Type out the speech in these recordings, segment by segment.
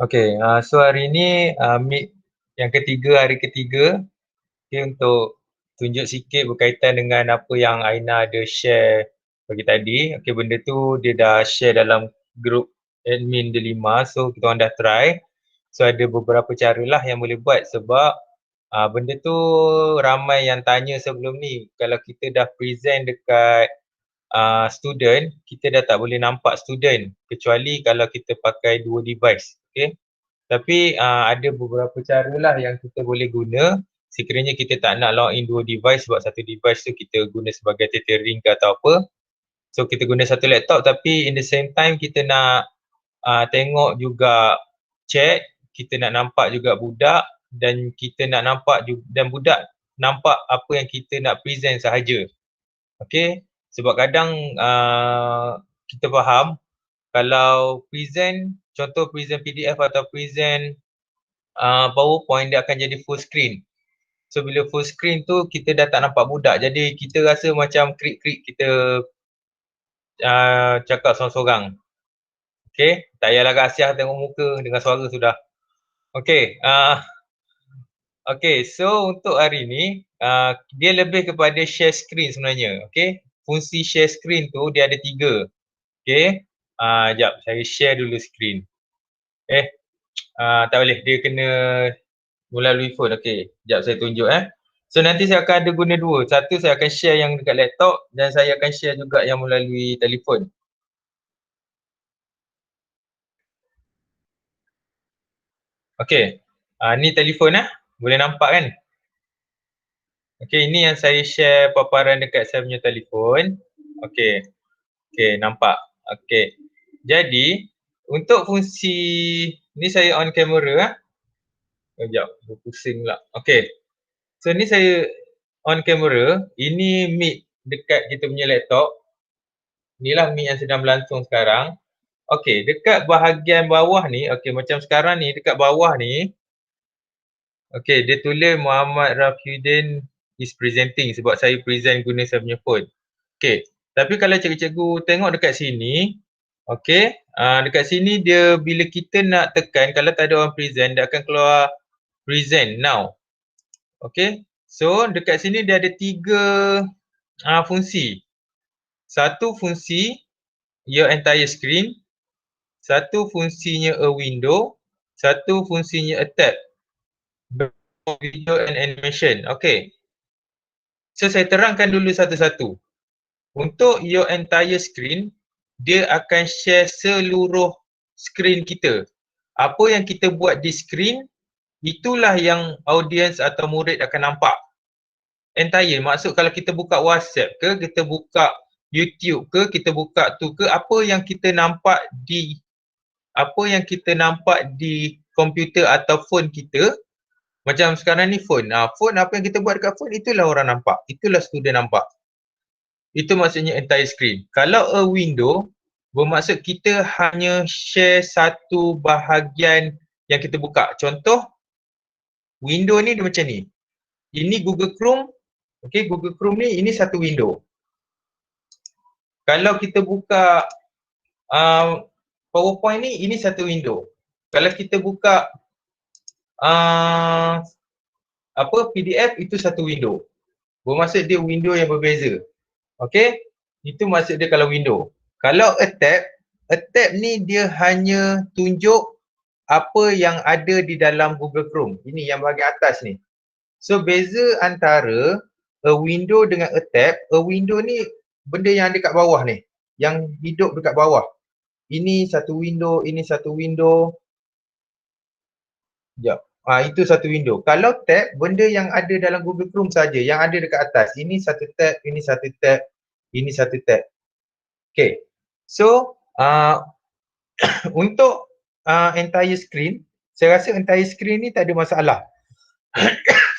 Okay, so hari ni meet yang ketiga, hari ketiga. Okay, untuk tunjuk sikit berkaitan dengan apa yang Aina ada share bagi tadi. Okay, benda tu dia dah share dalam grup admin Delima, so kita orang dah try. So ada beberapa cara lah yang boleh buat sebab benda tu ramai yang tanya sebelum ni. Kalau kita dah present dekat student, kita dah tak boleh nampak student kecuali kalau kita pakai dua device. Okay. Tapi ada beberapa cara lah yang kita boleh guna sekiranya kita tak nak log in dua device sebab satu device tu kita guna sebagai tethering ke atau apa. So kita guna satu laptop tapi in the same time kita nak tengok juga chat, kita nak nampak juga budak dan kita nak nampak juga, dan budak nampak apa yang kita nak present sahaja. Okay, sebab kadang kita faham kalau present, contoh present PDF atau present PowerPoint, dia akan jadi full screen. So bila full screen tu kita dah tak nampak budak, jadi kita rasa macam krik-krik kita cakap sorang-sorang. Okay, tak payahlah rahsia tengok muka dengan suara sudah. Okay, okay, so untuk hari ni dia lebih kepada share screen sebenarnya. Okay, fungsi share screen tu dia ada 3. Okay, sekejap saya share dulu screen. Tak boleh, dia kena melalui phone. Okay, sekejap saya tunjuk So nanti saya akan ada guna dua. Satu saya akan share yang dekat laptop dan saya akan share juga yang melalui telefon. Okay, ni telefon boleh nampak kan? Okay, ini yang saya share paparan dekat saya punya telefon. Okay, okay, nampak. Okay, jadi untuk fungsi ni saya on camera Sekejap, pusing pula. Okay, so ni saya on camera. Ini mic dekat kita punya laptop. Inilah mic yang sedang berlangsung sekarang. Okay, dekat bahagian bawah ni, okay, macam sekarang ni, dekat bawah ni, okay, dia tulis Muhammad Rafiuddin is presenting sebab saya present guna saya punya phone. Okay, tapi kalau cikgu-cikgu tengok dekat sini, okay, dekat sini dia bila kita nak tekan, kalau tak ada orang present, dia akan keluar present now. Okay, so dekat sini dia ada 3 fungsi. Satu fungsi your entire screen, satu fungsinya a window, satu fungsinya a tab, video and animation. Okay, so saya terangkan dulu satu-satu. Untuk your entire screen, dia akan share seluruh screen kita. Apa yang kita buat di screen, itulah yang audience atau murid akan nampak. Entire, maksud kalau kita buka WhatsApp ke, kita buka YouTube ke, kita buka tu ke, apa yang kita nampak di komputer atau phone kita, macam sekarang ni phone. Phone, apa yang kita buat dekat phone, itulah orang nampak. Itulah student nampak. Itu maksudnya entire screen. Kalau a window, bermaksud kita hanya share satu bahagian yang kita buka. Contoh, window ni dia macam ni. Ini Google Chrome. Okay, Google Chrome ni, ini satu window. Kalau kita buka PowerPoint ni, ini satu window. Kalau kita buka PDF, itu satu window. Bermaksud dia window yang berbeza. Okay, itu maksud dia kalau window. Kalau a tab ni dia hanya tunjuk apa yang ada di dalam Google Chrome. Ini yang bahagian atas ni. So beza antara a window dengan a window ni benda yang ada kat bawah ni. Yang hidup dekat bawah. Ini satu window, ini satu window. Sekejap. Itu satu window. Kalau tab, benda yang ada dalam Google Chrome saja, yang ada dekat atas. Ini satu tab, ini satu tab, ini satu tab. Okay. So, untuk entire screen, saya rasa entire screen ni tak ada masalah.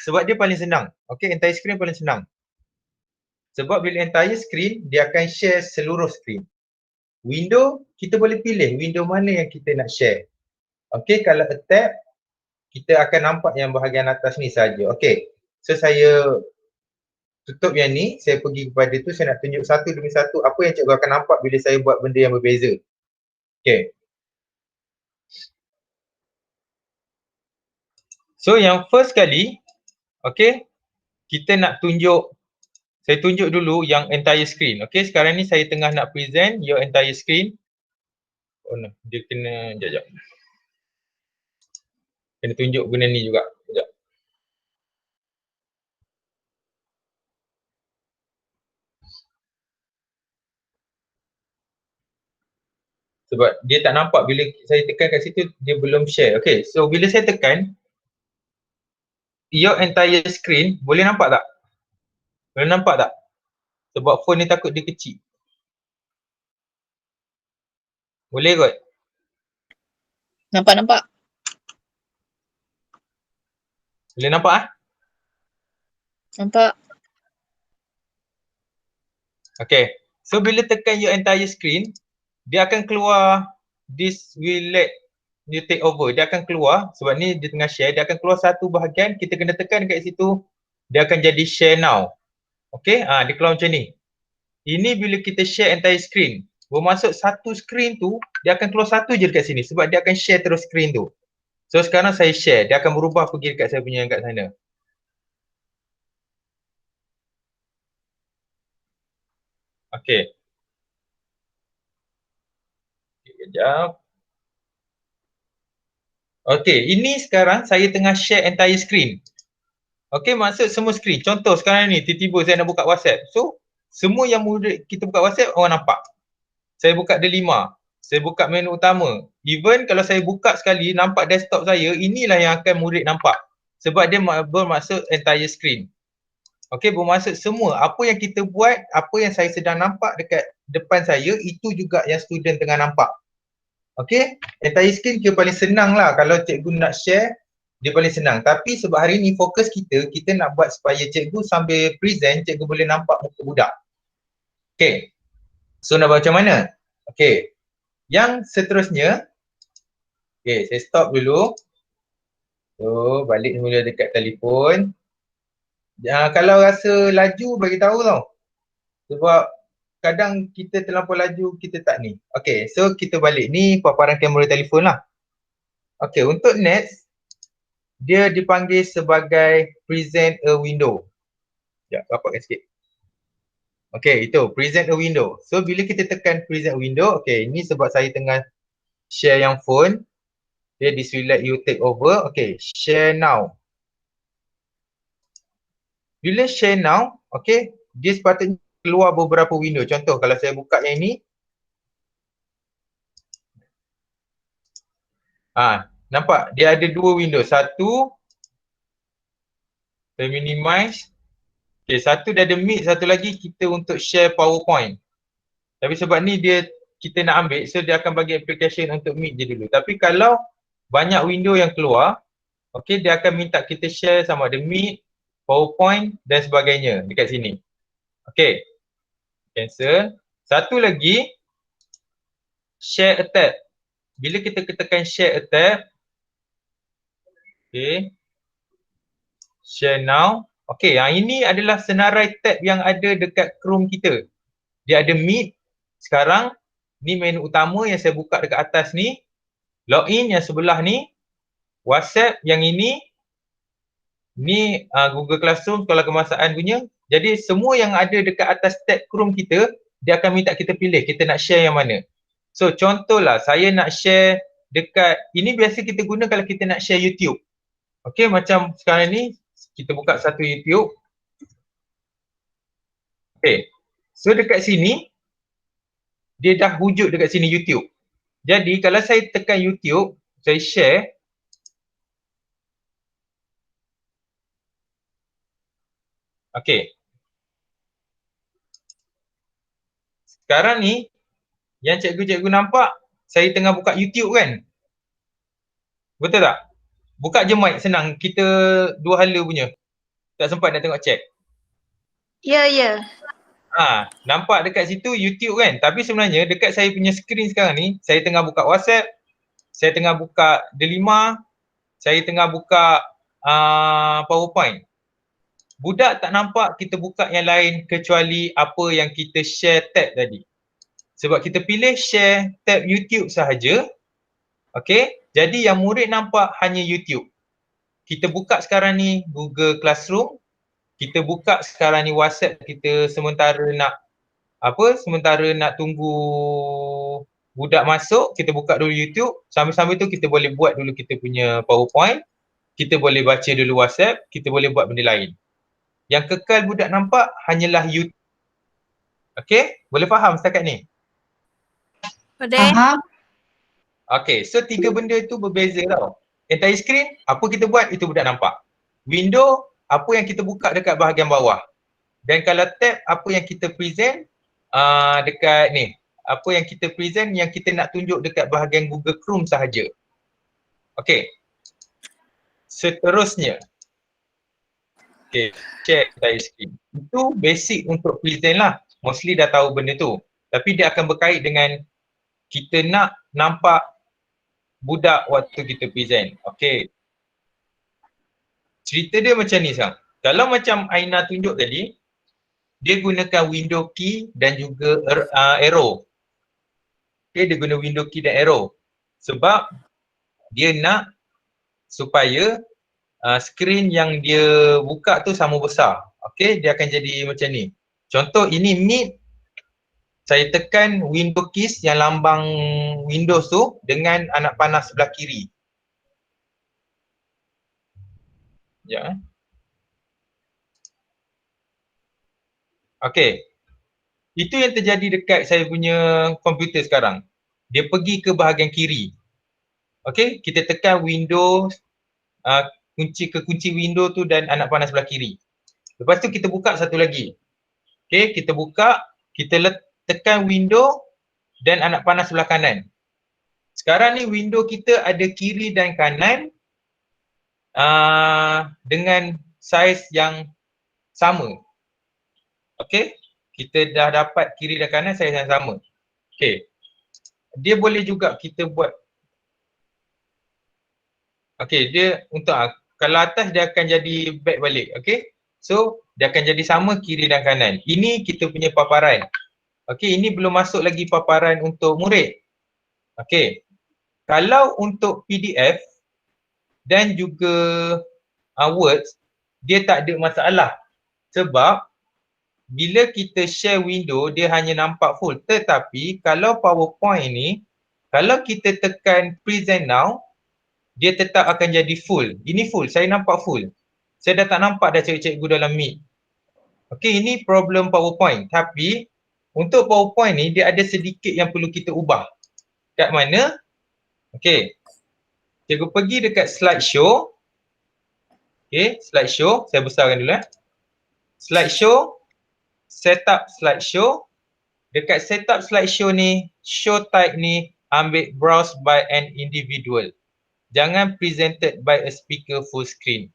Sebab dia paling senang. Okay, entire screen paling senang. Sebab bila entire screen, dia akan share seluruh screen. Window, kita boleh pilih window mana yang kita nak share. Okay, kalau a tab, kita akan nampak yang bahagian atas ni saja. Okay, so saya tutup yang ni, saya pergi kepada tu, saya nak tunjuk satu demi satu apa yang cikgu akan nampak bila saya buat benda yang berbeza. Okay. So yang first kali, okay, kita nak tunjuk, saya tunjuk dulu yang entire screen. Okay, sekarang ni saya tengah nak present your entire screen. Oh no, dia kena, sekejap. Kena tunjuk guna ni juga. Sekejap. Sebab dia tak nampak bila saya tekan kat situ, dia belum share. Okay, so bila saya tekan, your entire screen, boleh nampak tak? Boleh nampak tak? Sebab phone ni takut dia kecil. Boleh kot? Nampak. Boleh nampak ah? Nampak. Okay, so bila tekan your entire screen, dia akan keluar this will let you take over. Dia akan keluar, sebab ni dia tengah share, dia akan keluar satu bahagian, kita kena tekan kat situ, dia akan jadi share now. Okay, dia keluar macam ni. Ini bila kita share entire screen, bermaksud satu screen tu, dia akan keluar satu je dekat sini, sebab dia akan share terus screen tu. So sekarang saya share, dia akan berubah pergi dekat saya punya yang kat sana. Okay. Sekejap. Okay, ini sekarang saya tengah share entire screen. Okay, maksud semua screen. Contoh sekarang ni, tiba-tiba saya nak buka WhatsApp. So, semua yang murid kita buka WhatsApp, orang nampak. Saya buka Delima. Saya buka menu utama. Even kalau saya buka sekali, nampak desktop saya, inilah yang akan murid nampak. Sebab dia bermaksud entire screen. Okay, bermaksud semua. Apa yang kita buat, apa yang saya sedang nampak dekat depan saya, itu juga yang student tengah nampak. Okay, entire screen kira paling senang lah. Kalau cikgu nak share, dia paling senang. Tapi sebab hari ni fokus kita nak buat supaya cikgu sambil present, cikgu boleh nampak muka budak. Okay, so nak buat macam mana? Okay, yang seterusnya, okay, saya stop dulu. So, balik semula dekat telefon. Kalau rasa laju, bagi tahu tau. Sebab kadang kita terlampau laju, kita tak ni. Okay, so kita balik. Ni paparan kamera telefon lah. Okay, untuk next, dia dipanggil sebagai present a window. Ya, rapatkan sikit. Okay, itu present a window. So, bila kita tekan present a window, okay, ini sebab saya tengah share yang phone. Okay, this will let you take over. Okay, share now. Bila share now, okay, dia sepatutnya keluar beberapa window. Contoh, kalau saya buka yang ini. Nampak? Dia ada dua window. Satu, saya minimize. Okay, satu dia ada Meet, satu lagi kita untuk share PowerPoint. Tapi sebab ni dia kita nak ambil, so dia akan bagi application untuk Meet je dulu. Tapi kalau banyak window yang keluar, okay, dia akan minta kita share sama ada Meet, PowerPoint dan sebagainya dekat sini. Okay, cancel. Satu lagi, share a tab. Bila kita tekan share a tab, okay, share now. Okay, yang ini adalah senarai tab yang ada dekat Chrome kita. Dia ada Meet. Sekarang, ni menu utama yang saya buka dekat atas ni. Login yang sebelah ni. WhatsApp yang ini. Ni Google Classroom kalau kemasaan punya. Jadi semua yang ada dekat atas tab Chrome kita, dia akan minta kita pilih. Kita nak share yang mana. So contohlah, saya nak share dekat, ini biasa kita guna kalau kita nak share YouTube. Okay, macam sekarang ni, kita buka satu YouTube. Okay, so dekat sini, dia dah wujud dekat sini YouTube. Jadi kalau saya tekan YouTube, saya share. Okay. Sekarang ni, yang cikgu-cikgu nampak, saya tengah buka YouTube kan? Betul tak? Buka je mic, senang. Kita dua hala punya. Tak sempat nak tengok chat. Ya. Nampak dekat situ YouTube kan? Tapi sebenarnya dekat saya punya screen sekarang ni, saya tengah buka WhatsApp, saya tengah buka Delima, saya tengah buka PowerPoint. Budak tak nampak kita buka yang lain kecuali apa yang kita share tab tadi. Sebab kita pilih share tab YouTube sahaja. Okay, jadi yang murid nampak hanya YouTube. kita buka sekarang ni Google Classroom, kita buka sekarang ni WhatsApp, kita sementara nak tunggu budak masuk, kita buka dulu YouTube, sambil-sambil tu kita boleh buat dulu kita punya PowerPoint, kita boleh baca dulu WhatsApp, kita boleh buat benda lain. Yang kekal budak nampak hanyalah YouTube. Okay, boleh faham setakat ni? Boleh. Faham? Okay, so 3 benda tu berbeza tau. Entire screen, apa kita buat itu budak nampak. Window, apa yang kita buka dekat bahagian bawah. Dan kalau tab, apa yang kita present dekat ni. Apa yang kita present yang kita nak tunjuk dekat bahagian Google Chrome sahaja. Okay. Seterusnya. Okay, share entire screen. Itu basic untuk present lah. Mostly dah tahu benda tu. Tapi dia akan berkait dengan kita nak nampak budak waktu kita present. Okay. Cerita dia macam ni sekarang. Kalau macam Aina tunjuk tadi, dia gunakan window key dan juga arrow. Okay, dia guna window key dan arrow. Sebab dia nak supaya skrin yang dia buka tu sama besar. Okay, dia akan jadi macam ni. Contoh ini Meet, saya tekan window keys yang lambang Windows tu dengan anak panah sebelah kiri. Ya. Okay. Itu yang terjadi dekat saya punya komputer sekarang. Dia pergi ke bahagian kiri. Okay, kita tekan Windows, kunci window tu dan anak panah sebelah kiri. Lepas tu kita buka satu lagi. Okay, kita buka, kita tekan window dan anak panah sebelah kanan. Sekarang ni window kita ada kiri dan kanan dengan saiz yang sama. Okay, kita dah dapat kiri dan kanan saiz yang sama. Okay, dia boleh juga kita buat. Okay, dia untuk kalau atas dia akan jadi back balik. Okay, so dia akan jadi sama kiri dan kanan. Ini kita punya paparan. Okay, ini belum masuk lagi paparan untuk murid. Okay, kalau untuk PDF dan juga Words, dia tak ada masalah. Sebab bila kita share window, dia hanya nampak full. Tetapi kalau PowerPoint ni, kalau kita tekan present now, dia tetap akan jadi full. Ini full, saya nampak full. Saya dah tak nampak dah cikgu-cikgu dalam Meet. Okay, ini problem PowerPoint. Tapi untuk PowerPoint ni, dia ada sedikit yang perlu kita ubah. Kat mana? Okay, cikgu pergi dekat slideshow. Okay, slideshow. Saya besarkan dulu. Slideshow. Setup slideshow. Dekat setup slideshow ni, show type ni ambil browse by an individual. Jangan presented by a speaker full screen.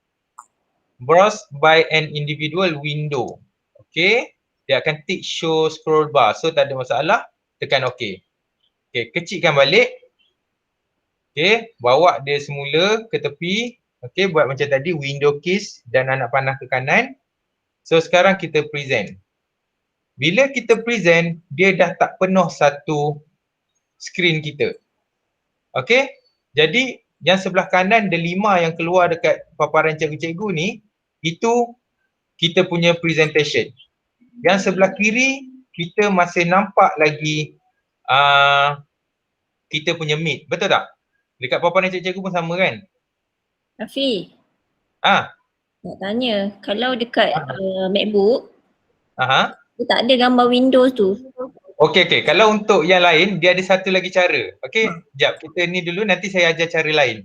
Browse by an individual window. Okay. Dia akan tick show scroll bar. So tak ada masalah. Tekan OK. Okay. Kecilkan balik. Okay. Bawa dia semula ke tepi. Okay. Buat macam tadi. Window keys dan anak panah ke kanan. So sekarang kita present. Bila kita present, dia dah tak penuh satu screen kita. Okay. Jadi yang sebelah kanan ada 5 yang keluar dekat paparan cikgu-cikgu ni. Itu kita punya presentation. Yang sebelah kiri, kita masih nampak lagi kita punya Meet. Betul tak? Dekat paparan cikgu-cikgu pun sama kan? Rafi, Ah, nak tanya, kalau dekat MacBook, dia tak ada gambar Windows tu. Okey. Kalau untuk yang lain, dia ada satu lagi cara. Okey, sekejap. Kita ni dulu, nanti saya ajar cara lain.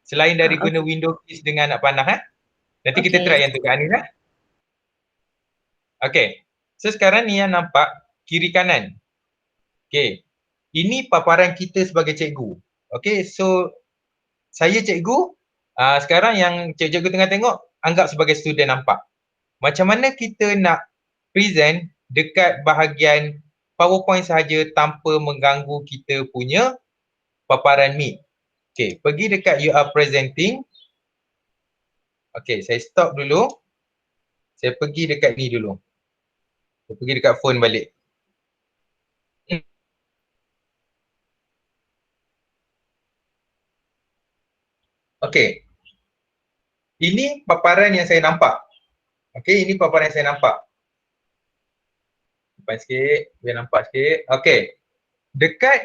Selain dari guna window keys dengan anak panah. Nanti kita try yang tu kat Anis. Okey. So sekarang ni yang nampak kiri kanan. Okey. Ini paparan kita sebagai cikgu. Okey, so saya cikgu, sekarang yang cikgu tengah tengok, anggap sebagai student nampak. Macam mana kita nak present dekat bahagian PowerPoint sahaja tanpa mengganggu kita punya paparan Meet. Okey, pergi dekat you are presenting. Okey, saya stop dulu. Saya pergi dekat ni dulu. Saya pergi dekat phone balik. Okey. Ini paparan yang saya nampak. Okey, ini paparan yang saya nampak. Depan sikit, biar nampak sikit. Okey. Dekat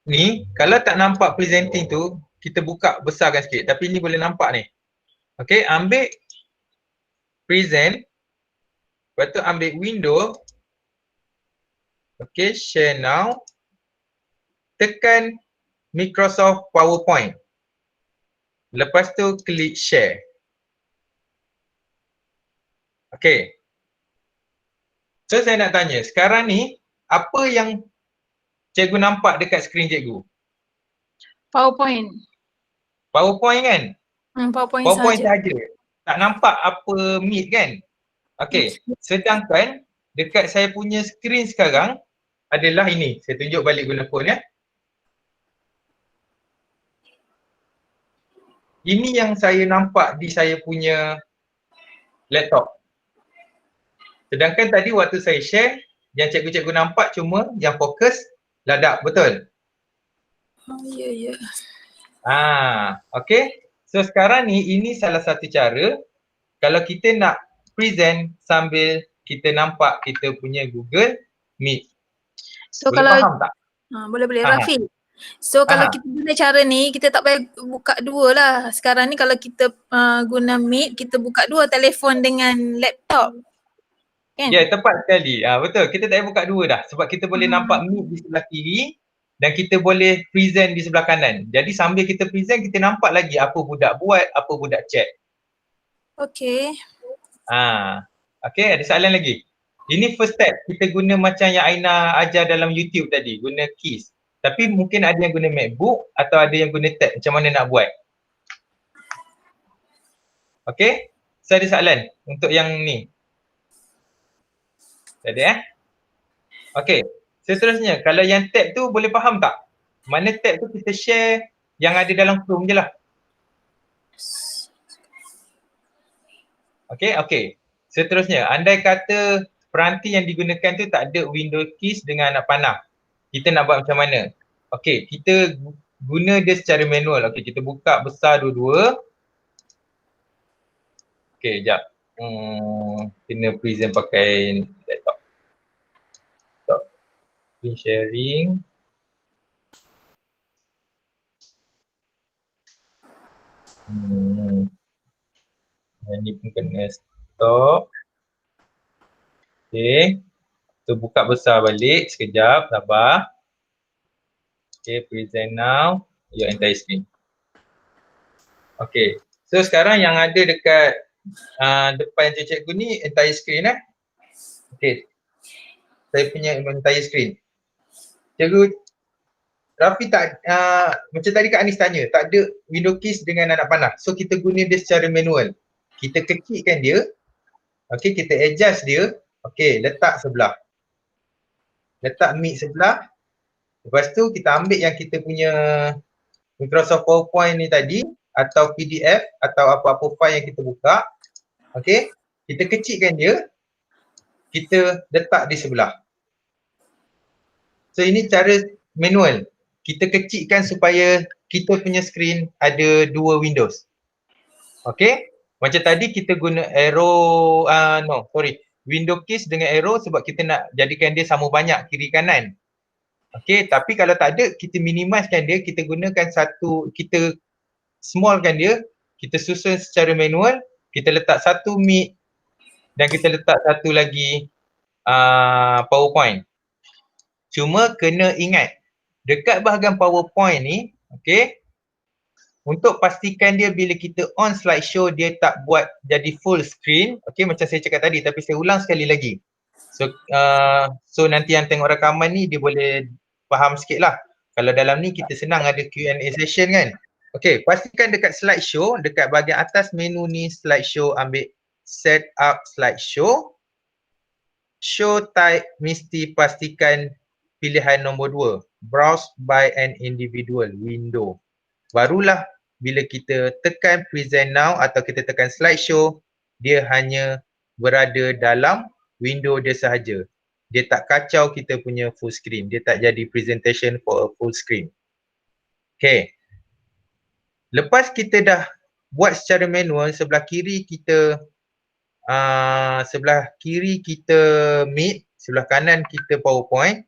ni, kalau tak nampak presenting tu, kita buka besarkan sikit. Tapi ni boleh nampak ni. Okey, ambil present. Lepas tu ambil window. Okey, share now. Tekan Microsoft PowerPoint. Lepas tu klik share. Okey. So saya nak tanya, sekarang ni apa yang cikgu nampak dekat skrin cikgu? PowerPoint. PowerPoint kan? PowerPoint PowerPoint saja. saja. Tak nampak apa Meet kan? Okey. Sedangkan dekat saya punya skrin sekarang adalah ini. Saya tunjuk balik guna phone ya. Ini yang saya nampak di saya punya laptop. Sedangkan tadi waktu saya share, yang cikgu-cikgu nampak cuma yang fokus ladap, betul? Oh, ya. Okey. So sekarang ni ini salah satu cara kalau kita nak present sambil kita nampak kita punya Google Meet. So Boleh kalau faham tak? boleh Aha. Rafi. So kalau kita guna cara ni, kita tak payah buka dua lah. Sekarang ni kalau kita guna Meet, kita buka dua telefon dengan laptop. Kan? Ya, tepat sekali. Betul. Kita tak payah buka dua dah sebab kita boleh nampak Meet di sebelah kiri dan kita boleh present di sebelah kanan. Jadi sambil kita present, kita nampak lagi apa budak buat, apa budak chat. Okey. Okey, ada soalan lagi? Ini first step. Kita guna macam yang Aina ajar dalam YouTube tadi, guna keys. Tapi mungkin ada yang guna MacBook atau ada yang guna tab. Macam mana nak buat? Okey? So ada soalan untuk yang ni. Tak ada Okey. Seterusnya, kalau yang tab tu boleh faham tak? Mana tab tu kita share yang ada dalam Chrome je lah. Okey. Seterusnya, andai kata peranti yang digunakan tu tak ada window keys dengan anak panah. Kita nak buat macam mana? Okey, kita guna dia secara manual. Okey, kita buka besar dua-dua. Okey, sekejap. Kena present pakai laptop. Screen sharing. Yang ni pun kena stop. Okey. So buka besar balik sekejap, sabar. Okay, present now your entire screen. Okay, so sekarang yang ada dekat depan cikgu ni entire screen Okay, saya punya entire screen. Cikgu Rafi tak, macam tadi Kak Anis tanya, tak ada window keys dengan anak panah. So kita guna dia secara manual. Kita kecilkan dia, okay, kita adjust dia, okay, letak sebelah. Letak Meet sebelah. Lepas tu kita ambil yang kita punya Microsoft PowerPoint ni tadi atau PDF atau apa-apa file yang kita buka. Okey, kita kecilkan dia. Kita letak di sebelah. So ini cara manual. Kita kecilkan supaya kita punya screen ada dua Windows. Okey, macam tadi kita guna arrow, window keys dengan arrow sebab kita nak jadikan dia sama banyak kiri kanan. Okey, tapi kalau tak ada, kita minimizekan dia, kita gunakan satu, kita smallkan dia, kita susun secara manual, kita letak satu Meet dan kita letak satu lagi PowerPoint. Cuma kena ingat, dekat bahagian PowerPoint ni, okey, untuk pastikan dia bila kita on slideshow, dia tak buat jadi full screen, okey, macam saya cakap tadi, tapi saya ulang sekali lagi. So nanti yang tengok rakaman ni dia boleh faham sikit lah. Kalau dalam ni kita senang ada Q&A session kan. Okay, pastikan dekat slideshow, dekat bahagian atas menu ni slideshow, ambil set up slideshow. Show type mesti pastikan pilihan nombor 2, browse by an individual window. Barulah bila kita tekan present now atau kita tekan slideshow, dia hanya berada dalam window dia sahaja. Dia tak kacau kita punya full screen. Dia tak jadi presentation for a full screen. Okay. Lepas kita dah buat secara manual, sebelah kiri kita Meet, sebelah kanan kita PowerPoint,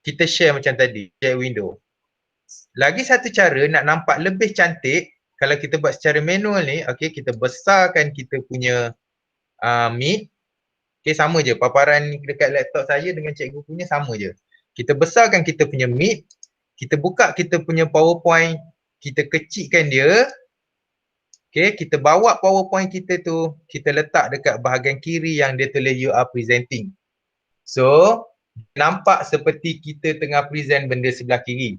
kita share macam tadi, share window. Lagi satu cara nak nampak lebih cantik, kalau kita buat secara manual ni, okay, kita besarkan kita punya Meet. Okay, sama je, paparan dekat laptop saya dengan cikgu punya sama je. Kita besarkan kita punya Meet, kita buka kita punya PowerPoint, kita kecilkan dia. Okay, kita bawa PowerPoint kita tu, kita letak dekat bahagian kiri yang dia tulis you are presenting. So, nampak seperti kita tengah present benda sebelah kiri.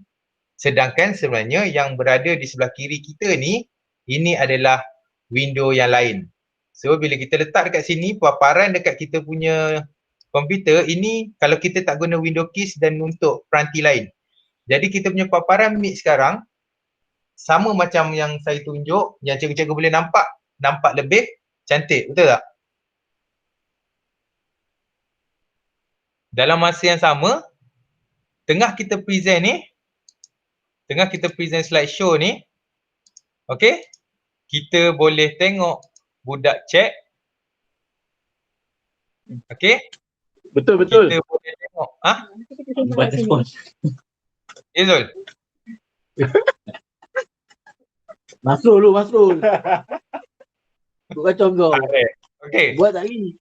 Sedangkan sebenarnya yang berada di sebelah kiri kita ni, ini adalah window yang lain. So, bila kita letak dekat sini, paparan dekat kita punya komputer, ini kalau kita tak guna window keys dan untuk peranti lain. Jadi kita punya paparan Meet sekarang, sama macam yang saya tunjuk, yang cikgu-cikgu boleh nampak lebih cantik, betul tak? Dalam masa yang sama, tengah kita present slideshow ni, okay, kita boleh tengok budak chat, okay? Betul. Kita boleh tengok, Buat respon. Izul? Masrul. Kau kacau kau. Okay. Buat tak ni?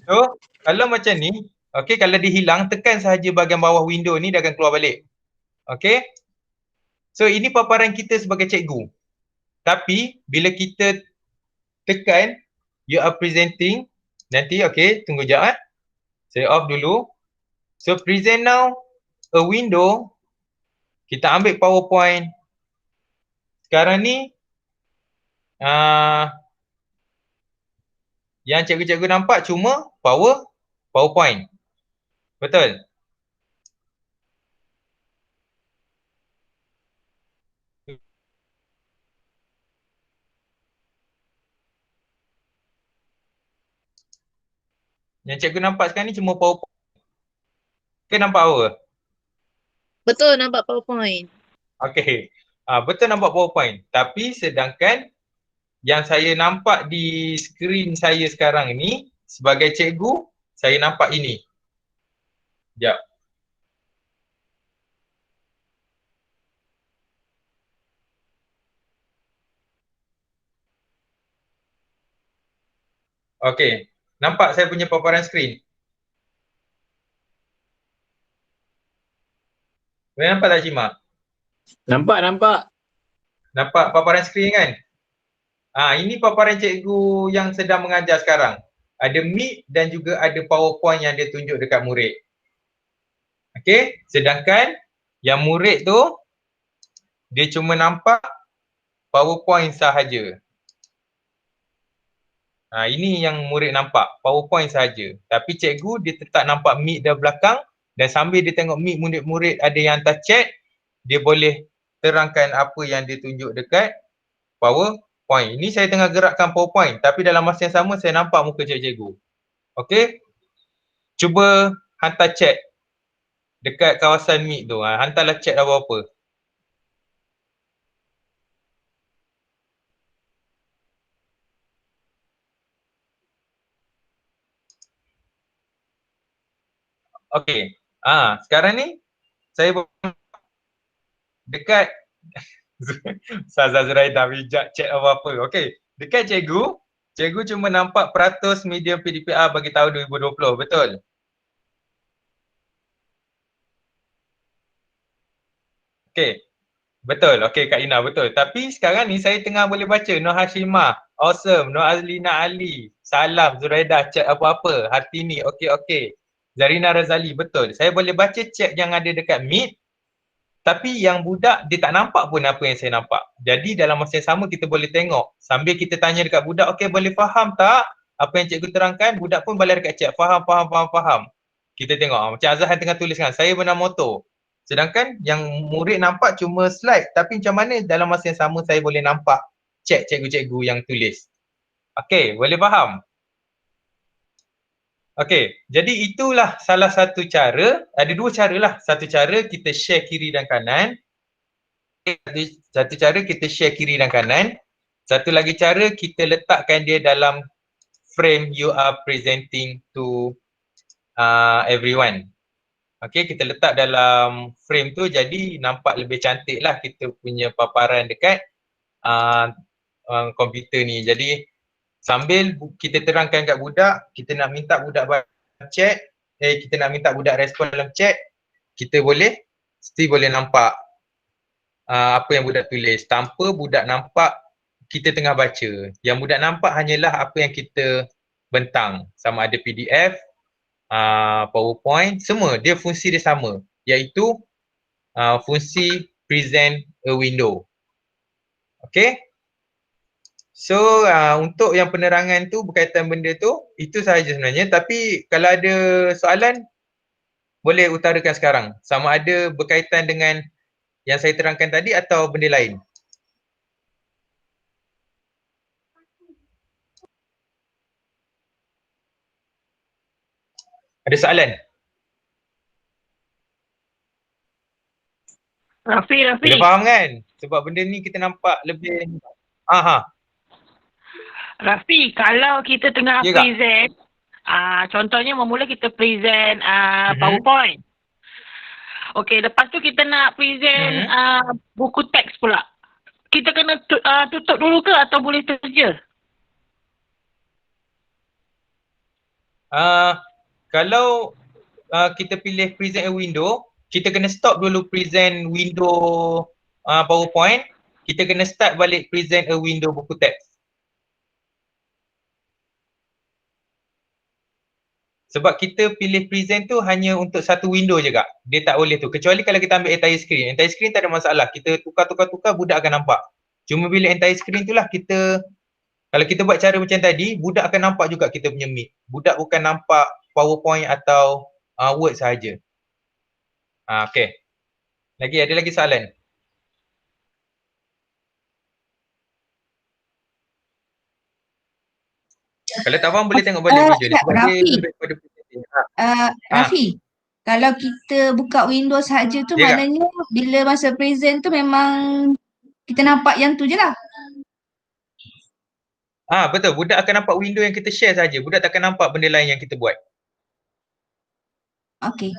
So, kalau macam ni, okay, kalau dia hilang, tekan sahaja bahagian bawah window ni, dia akan keluar balik. Okay. So, ini paparan kita sebagai cikgu. Tapi, bila kita tekan, you are presenting, nanti, okay, tunggu sekejap. Saya off dulu. So, present now, a window, kita ambil PowerPoint. Sekarang ni, yang cikgu-cikgu nampak cuma PowerPoint. Betul? Yang cikgu nampak sekarang ni cuma PowerPoint. Ke nampak apa? Betul, nampak PowerPoint. Okay. Betul nampak PowerPoint. Tapi sedangkan yang saya nampak di skrin saya sekarang ni, sebagai cikgu, saya nampak ini. Sekejap. Okay. Nampak saya punya paparan skrin? Boleh nampak tak, Cima? Nampak. Nampak paparan skrin kan? Ini paparan cikgu yang sedang mengajar sekarang. Ada Meet dan juga ada PowerPoint yang dia tunjuk dekat murid. Okay, sedangkan yang murid tu, dia cuma nampak PowerPoint sahaja. Ini yang murid nampak, PowerPoint sahaja. Tapi cikgu dia tetap nampak Meet dah belakang dan sambil dia tengok Meet murid-murid ada yang hantar chat, dia boleh terangkan apa yang dia tunjuk dekat PowerPoint. Ini saya tengah gerakkan PowerPoint tapi dalam masa yang sama saya nampak muka cikgu. Okey. Cuba hantar chat dekat kawasan Meet tu. Hantarlah chat apa-apa. Okey. Sekarang ni saya dekat Ustazah Zuraida bijak chat apa-apa. Okey. Dekat cikgu cuma nampak peratus medium PDPR bagi tahun 2020. Betul? Okey. Betul. Okey Kak Ina, betul. Tapi sekarang ni saya tengah boleh baca Nur Hashimah, awesome, Nur Azlina Ali, salam Zuraida, chat apa-apa, Hartini, okey. Zarina Razali, betul. Saya boleh baca chat yang ada dekat Meet. Tapi yang budak dia tak nampak pun apa yang saya nampak. Jadi dalam masa yang sama kita boleh tengok. Sambil kita tanya dekat budak, okey boleh faham tak apa yang cikgu terangkan? Budak pun balik dekat chat, faham. Kita tengok, macam Azhar tengah tuliskan, saya benar motor. Sedangkan yang murid nampak cuma slide. Tapi macam mana dalam masa yang sama saya boleh nampak chat cikgu-cikgu yang tulis. Okey, boleh faham? Okey, jadi itulah salah satu cara, ada dua cara lah. Satu cara kita share kiri dan kanan. Satu cara kita share kiri dan kanan. Satu lagi cara, kita letakkan dia dalam frame you are presenting to everyone. Okay, kita letak dalam frame tu jadi nampak lebih cantik lah kita punya paparan dekat komputer ni. Jadi sambil kita terangkan kat budak, kita nak minta budak chat, kita nak minta budak respon dalam chat, kita boleh, still boleh nampak apa yang budak tulis tanpa budak nampak kita tengah baca. Yang budak nampak hanyalah apa yang kita bentang, sama ada PDF, PowerPoint, semua dia fungsi dia sama, iaitu fungsi present a window. Okay. So untuk yang penerangan tu berkaitan benda tu, itu sahaja sebenarnya. Tapi kalau ada soalan, boleh utarakan sekarang. Sama ada berkaitan dengan yang saya terangkan tadi atau benda lain. Ada soalan? Rafi. Boleh faham kan? Sebab benda ni kita nampak lebih Rafi, kalau kita tengah present, contohnya memula kita present PowerPoint. Okey, lepas tu kita nak present buku teks pula. Kita kena tutup dulu ke atau boleh terus? Kalau kita pilih present a window, kita kena stop dulu present window PowerPoint, kita kena start balik present a window buku teks. Sebab kita pilih present tu hanya untuk satu window je kak. Dia tak boleh tu. Kecuali kalau kita ambil entire screen. Entire screen tak ada masalah. Kita tukar, budak akan nampak. Cuma bila entire screen tu lah kita, kalau kita buat cara macam tadi, budak akan nampak juga kita punya mic. Budak bukan nampak PowerPoint atau Word sahaja. Okay. Ada lagi soalan? Kalau tak faham boleh tengok balik video ni. Rafi, kalau kita buka Windows saja tu maknanya bila masa present tu memang kita nampak yang tu je lah. Betul. Budak akan nampak window yang kita share saja. Budak tak akan nampak benda lain yang kita buat. Okey.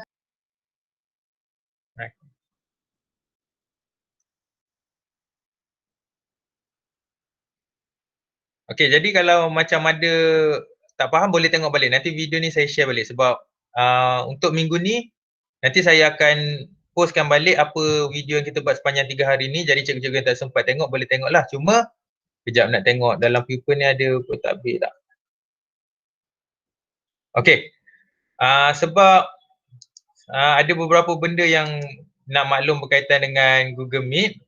Okey, jadi kalau macam ada tak faham boleh tengok balik. Nanti video ni saya share balik sebab untuk minggu ni nanti saya akan postkan balik apa video yang kita buat sepanjang 3 hari ni. Jadi cikgu-cikgu yang tak sempat tengok boleh tengoklah. Cuma kejap nak tengok dalam paper ni ada tabik tak. Okey. Sebab ada beberapa benda yang nak maklum berkaitan dengan Google Meet.